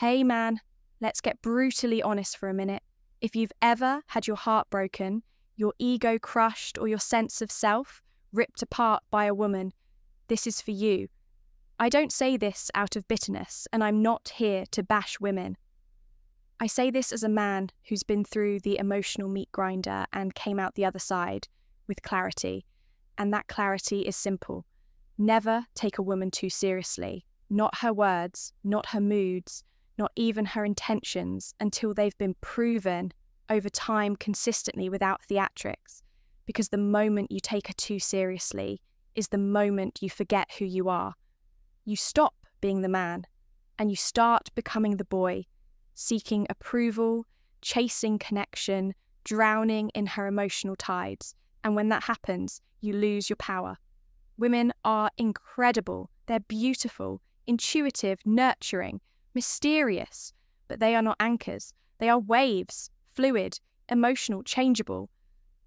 Hey man, let's get brutally honest for a minute. If you've ever had your heart broken, your ego crushed, or your sense of self ripped apart by a woman, this is for you. I don't say this out of bitterness, and I'm not here to bash women. I say this as a man who's been through the emotional meat grinder and came out the other side with clarity. And that clarity is simple. Never take a woman too seriously. Not her words, not her moods, not even her intentions, until they've been proven over time consistently without theatrics. Because the moment you take her too seriously is the moment you forget who you are. You stop being the man and you start becoming the boy, seeking approval, chasing connection, drowning in her emotional tides. And when that happens, you lose your power. Women are incredible. They're beautiful, intuitive, nurturing, mysterious, but they are not anchors. They are waves, fluid, emotional, changeable.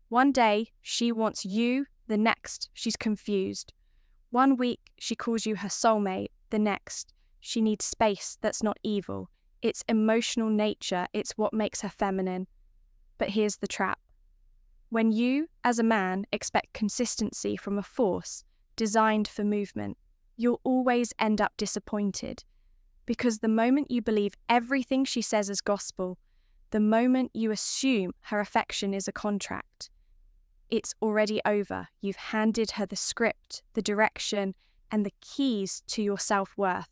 One day, she wants you, the next, she's confused. One week, she calls you her soulmate, the next, she needs space that's not evil. It's emotional nature, it's what makes her feminine. But here's the trap. When you, as a man, expect consistency from a force designed for movement, you'll always end up disappointed. Because the moment you believe everything she says is gospel, the moment you assume her affection is a contract, it's already over. You've handed her the script, the direction, and the keys to your self-worth.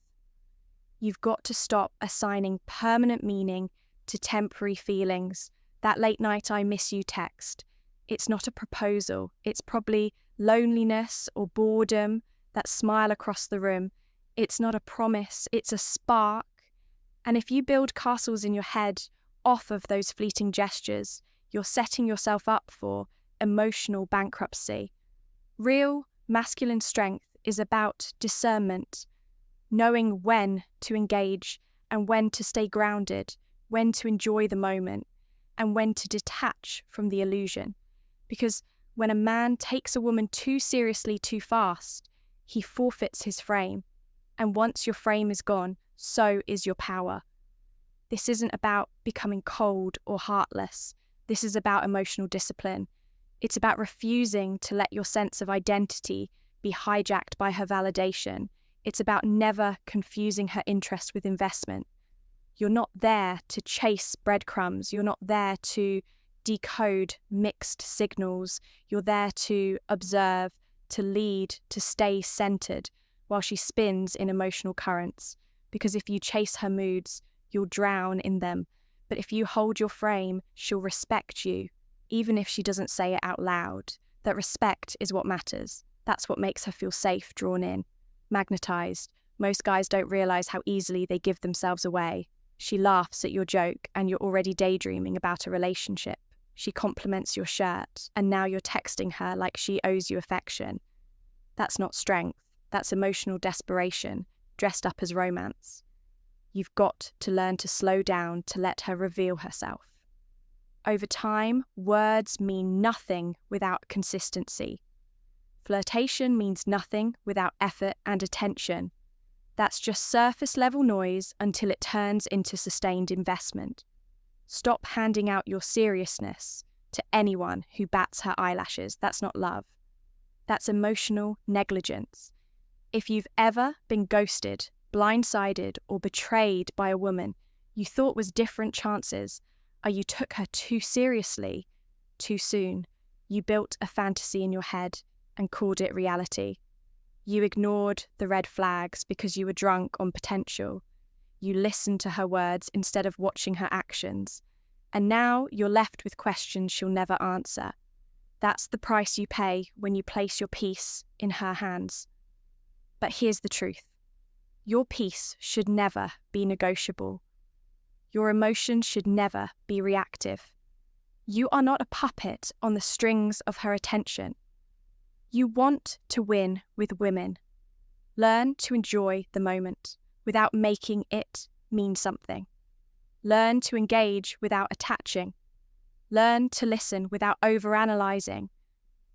You've got to stop assigning permanent meaning to temporary feelings. That late night I miss you text. It's not a proposal. It's probably loneliness or boredom, that smile across the room. It's not a promise. It's a spark. And if you build castles in your head off of those fleeting gestures, you're setting yourself up for emotional bankruptcy. Real masculine strength is about discernment, knowing when to engage and when to stay grounded, when to enjoy the moment, and when to detach from the illusion. Because when a man takes a woman too seriously too fast, he forfeits his frame. And once your frame is gone, so is your power. This isn't about becoming cold or heartless. This is about emotional discipline. It's about refusing to let your sense of identity be hijacked by her validation. It's about never confusing her interest with investment. You're not there to chase breadcrumbs. You're not there to decode mixed signals. You're there to observe, to lead, to stay centered while she spins in emotional currents. Because if you chase her moods, you'll drown in them. But if you hold your frame, she'll respect you, even if she doesn't say it out loud. That respect is what matters. That's what makes her feel safe, drawn in, magnetized. Most guys don't realize how easily they give themselves away. She laughs at your joke and you're already daydreaming about a relationship. She compliments your shirt and now you're texting her like she owes you affection. That's not strength. That's emotional desperation, dressed up as romance. You've got to learn to slow down to let her reveal herself. Over time, words mean nothing without consistency. Flirtation means nothing without effort and attention. That's just surface-level noise until it turns into sustained investment. Stop handing out your seriousness to anyone who bats her eyelashes. That's not love. That's emotional negligence. If you've ever been ghosted, blindsided, or betrayed by a woman you thought was different chances, or you took her too seriously, too soon, you built a fantasy in your head and called it reality. You ignored the red flags because you were drunk on potential. You listened to her words instead of watching her actions. And now you're left with questions she'll never answer. That's the price you pay when you place your peace in her hands. But here's the truth. Your peace should never be negotiable. Your emotions should never be reactive. You are not a puppet on the strings of her attention. You want to win with women. Learn to enjoy the moment without making it mean something. Learn to engage without attaching. Learn to listen without overanalyzing.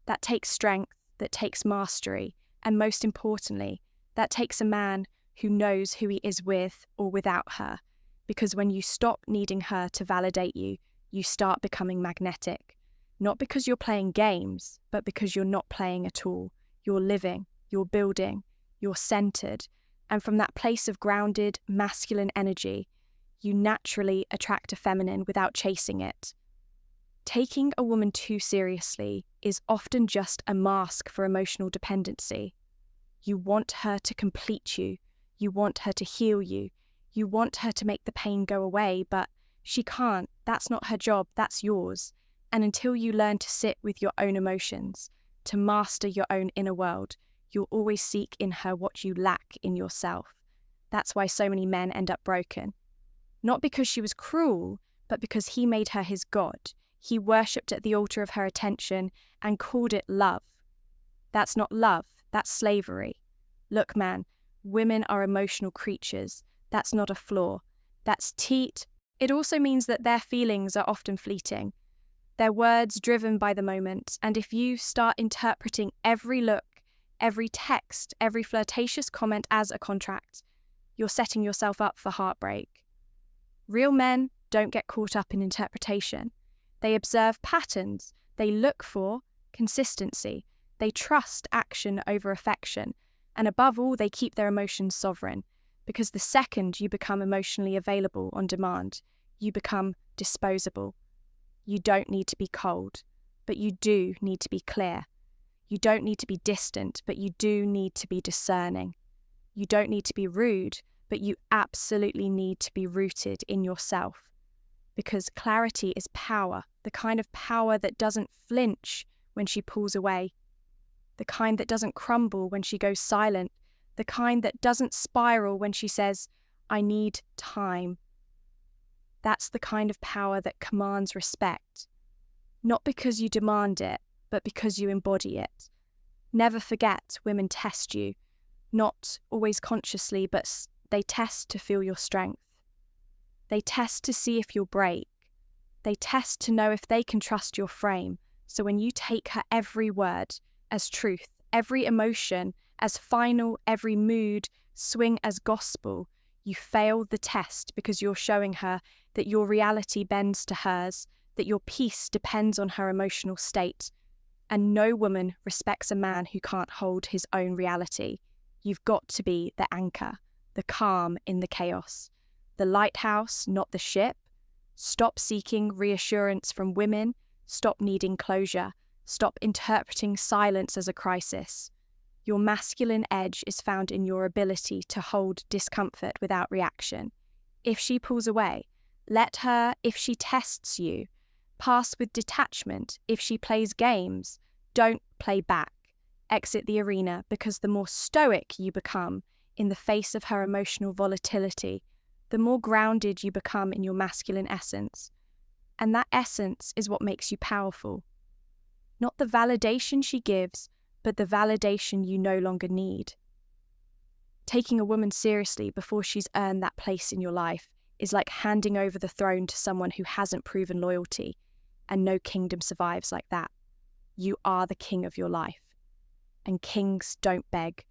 That takes strength, that takes mastery, and most importantly, that takes a man who knows who he is with or without her. Because when you stop needing her to validate you, you start becoming magnetic. Not because you're playing games, but because you're not playing at all. You're living, you're building, you're centered. And from that place of grounded, masculine energy, you naturally attract a feminine without chasing it. Taking a woman too seriously is often just a mask for emotional dependency. You want her to complete you. You want her to heal you. You want her to make the pain go away, but she can't. That's not her job. That's yours. And until you learn to sit with your own emotions, to master your own inner world, you'll always seek in her what you lack in yourself. That's why so many men end up broken. Not because she was cruel, but because he made her his god. He worshipped at the altar of her attention and called it love. That's not love, that's slavery. Look, man, women are emotional creatures. That's not a flaw. That's teat. It also means that their feelings are often fleeting. Their words driven by the moment, and if you start interpreting every look, every text, every flirtatious comment as a contract, you're setting yourself up for heartbreak. Real men don't get caught up in interpretation. They observe patterns. They look for consistency. They trust action over affection. And above all, they keep their emotions sovereign. Because the second you become emotionally available on demand, you become disposable. You don't need to be cold, but you do need to be clear. You don't need to be distant, but you do need to be discerning. You don't need to be rude, but you absolutely need to be rooted in yourself. Because clarity is power, the kind of power that doesn't flinch when she pulls away, the kind that doesn't crumble when she goes silent, the kind that doesn't spiral when she says, I need time. That's the kind of power that commands respect, not because you demand it, but because you embody it. Never forget, women test you, not always consciously, but they test to feel your strength. They test to see if you'll break. They test to know if they can trust your frame. So when you take her every word as truth, every emotion as final, every mood swing as gospel, you fail the test because you're showing her that your reality bends to hers, that your peace depends on her emotional state. And no woman respects a man who can't hold his own reality. You've got to be the anchor, the calm in the chaos, the lighthouse, not the ship. Stop seeking reassurance from women. Stop needing closure. Stop interpreting silence as a crisis. Your masculine edge is found in your ability to hold discomfort without reaction. If she pulls away, let her. If she tests you, pass with detachment. If she plays games, don't play back. Exit the arena, because the more stoic you become in the face of her emotional volatility, the more grounded you become in your masculine essence. And that essence is what makes you powerful. Not the validation she gives, but the validation you no longer need. Taking a woman seriously before she's earned that place in your life is like handing over the throne to someone who hasn't proven loyalty, and no kingdom survives like that. You are the king of your life. And kings don't beg.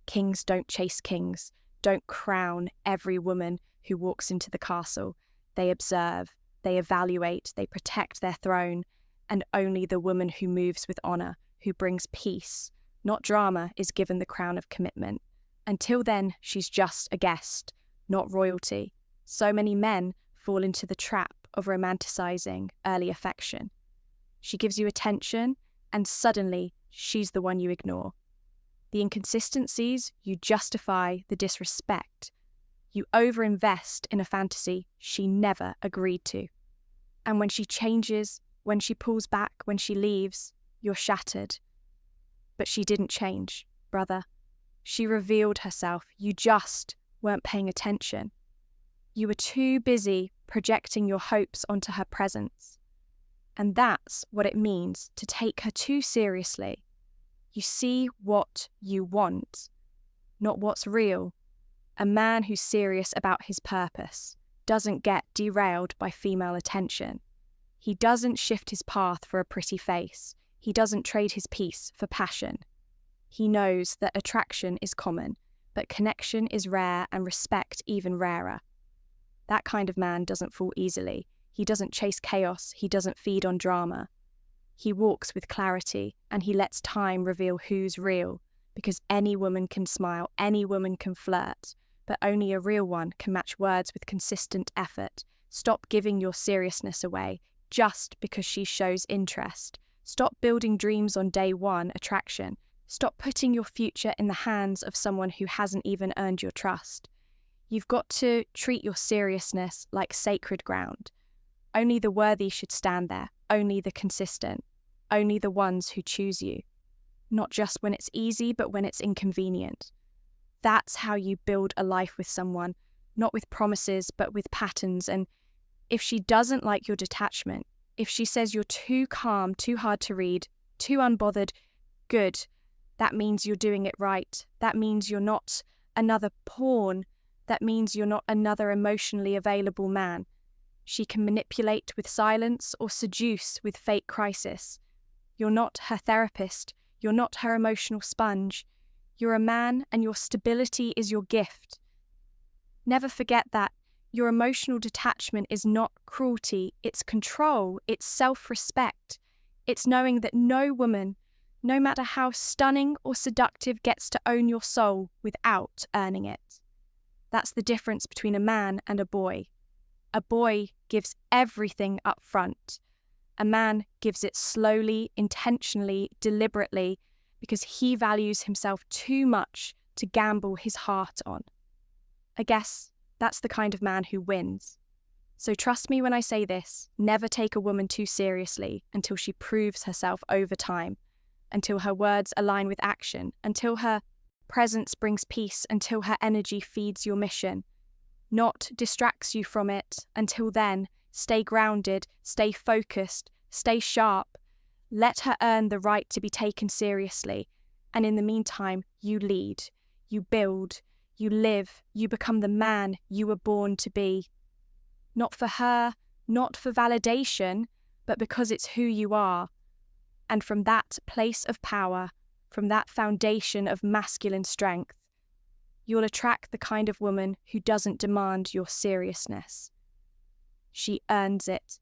Kings don't chase kings. Don't crown every woman who walks into the castle. They observe, they evaluate, they protect their throne, and only the woman who moves with honor, who brings peace, not drama, is given the crown of commitment. Until then, she's just a guest, not royalty. So many men fall into the trap of romanticizing early affection. She gives you attention, and suddenly she's the one you ignore. The inconsistencies, you justify the disrespect. You overinvest in a fantasy she never agreed to. And when she changes, when she pulls back, when she leaves, you're shattered. But she didn't change, brother. She revealed herself. You just weren't paying attention. You were too busy projecting your hopes onto her presence. And that's what it means to take her too seriously. You see what you want, not what's real. A man who's serious about his purpose doesn't get derailed by female attention. He doesn't shift his path for a pretty face. He doesn't trade his peace for passion. He knows that attraction is common, but connection is rare and respect even rarer. That kind of man doesn't fall easily. He doesn't chase chaos. He doesn't feed on drama. He walks with clarity, and he lets time reveal who's real, because any woman can smile, any woman can flirt, but only a real one can match words with consistent effort. Stop giving your seriousness away just because she shows interest. Stop building dreams on day one attraction. Stop putting your future in the hands of someone who hasn't even earned your trust. You've got to treat your seriousness like sacred ground. Only the worthy should stand there, only the consistent, only the ones who choose you. Not just when it's easy, but when it's inconvenient. That's how you build a life with someone, not with promises, but with patterns. And if she doesn't like your detachment, if she says you're too calm, too hard to read, too unbothered, good. That means you're doing it right. That means you're not another pawn. That means you're not another emotionally available man. She can manipulate with silence or seduce with fake crisis. You're not her therapist. You're not her emotional sponge. You're a man, and your stability is your gift. Never forget that. Your emotional detachment is not cruelty, it's control, it's self-respect. It's knowing that no woman, no matter how stunning or seductive, gets to own your soul without earning it. That's the difference between a man and a boy. A boy gives everything up front. A man gives it slowly, intentionally, deliberately, because he values himself too much to gamble his heart on. I guess that's the kind of man who wins. So trust me when I say this, never take a woman too seriously until she proves herself over time, until her words align with action, until her presence brings peace, until her energy feeds your mission, not distracts you from it. Until then, stay grounded, stay focused, stay sharp. Let her earn the right to be taken seriously. And in the meantime, you lead, you build, you live, you become the man you were born to be. Not for her, not for validation, but because it's who you are. And from that place of power, from that foundation of masculine strength, you'll attract the kind of woman who doesn't demand your seriousness. She earns it.